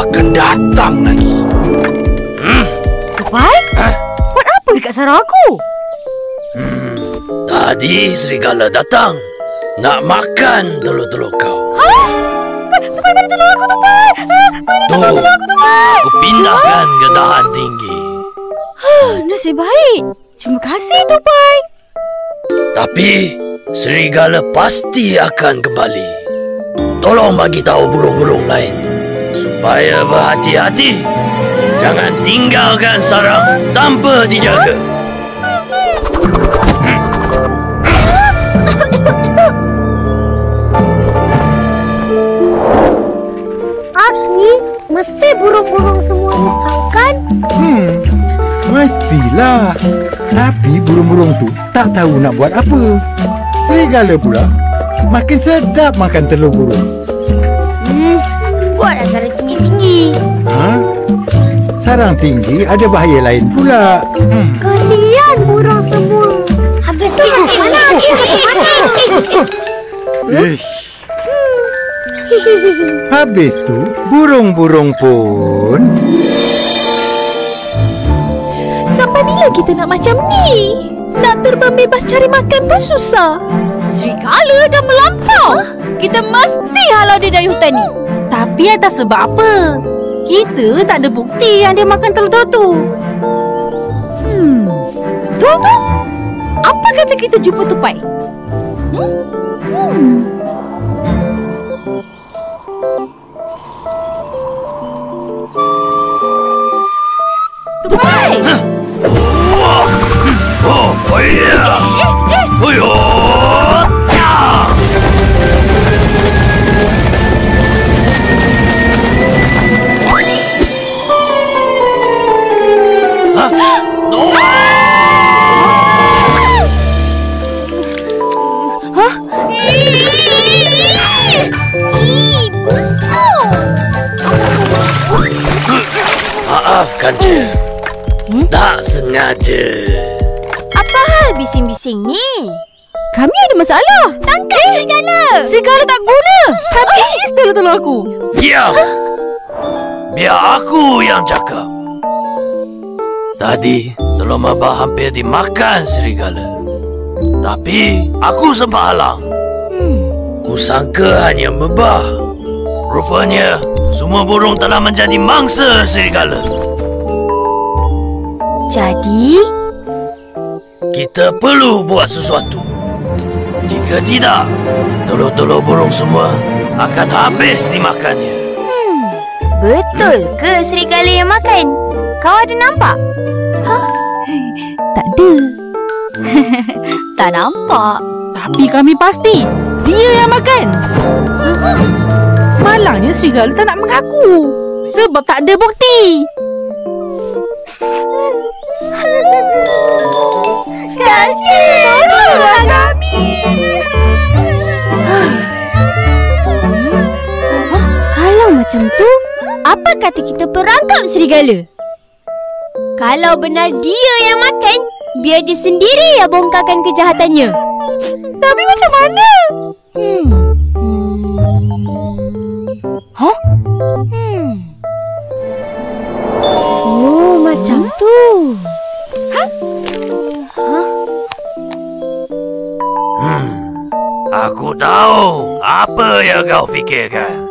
akan datang lagi. Tupai? Buat apa dekat sarang aku? Tadi serigala datang nak makan telur-telur kau. Tupai, mana telur aku, Tupai? Mana telur aku, Tupai? Aku pindahkan ke dahan tinggi. Nasib baik. Terima kasih, Tupai. Tapi serigala pasti akan kembali. Tolong bagi tahu burung-burung lain supaya berhati-hati. Jangan tinggalkan sarang tanpa dijaga. Aki, mesti burung-burung semua risau kan? Mestilah. Tapi burung-burung tu tak tahu nak buat apa. Serigala pula makin sedap makan telur burung. Buatlah sarang tinggi-tinggi. Sarang tinggi ada bahaya lain pula. Kasihan burung semua. Habis tu ke mana? Habis tu burung-burung pun. Sampai bila kita nak macam ni? Nak terbang bebas cari makan pun susah. Serigala dah melampau. Kita mesti halau dia dari hutan ni. Tapi atas sebab apa? Kita tak ada bukti yang dia makan telur-telur tu. Betul tu? Apa kata kita jumpa Tupai? Tupai! Oh ya. Maafkan je. Tak sengaja. Apa hal bising-bising ni? Kami ada masalah. Tangkap serigala. Serigala tak guna. Habis telur-telur aku. Diam. Biar aku yang cakap. Tadi telur mebah hampir dimakan serigala. Tapi aku sempat halang. Kusangka hanya mebah. Rupanya semua burung telah menjadi mangsa serigala. Jadi, Kita perlu buat sesuatu. Jika tidak, telur-telur burung semua akan habis dimakannya. betul ke serigala yang makan? Kau ada nampak? Tak ada. Tak nampak. Tapi kami pasti dia yang makan. Malangnya serigala tak nak mengaku sebab tak ada bukti. Tolonglah kami. Kalau macam tu, apa kata kita perangkap serigala? Kalau benar dia yang makan, biar dia sendiri yang bongkarkan kejahatannya. Tapi macam mana? Oh, macam tu. Aku tahu apa yang kau fikirkan.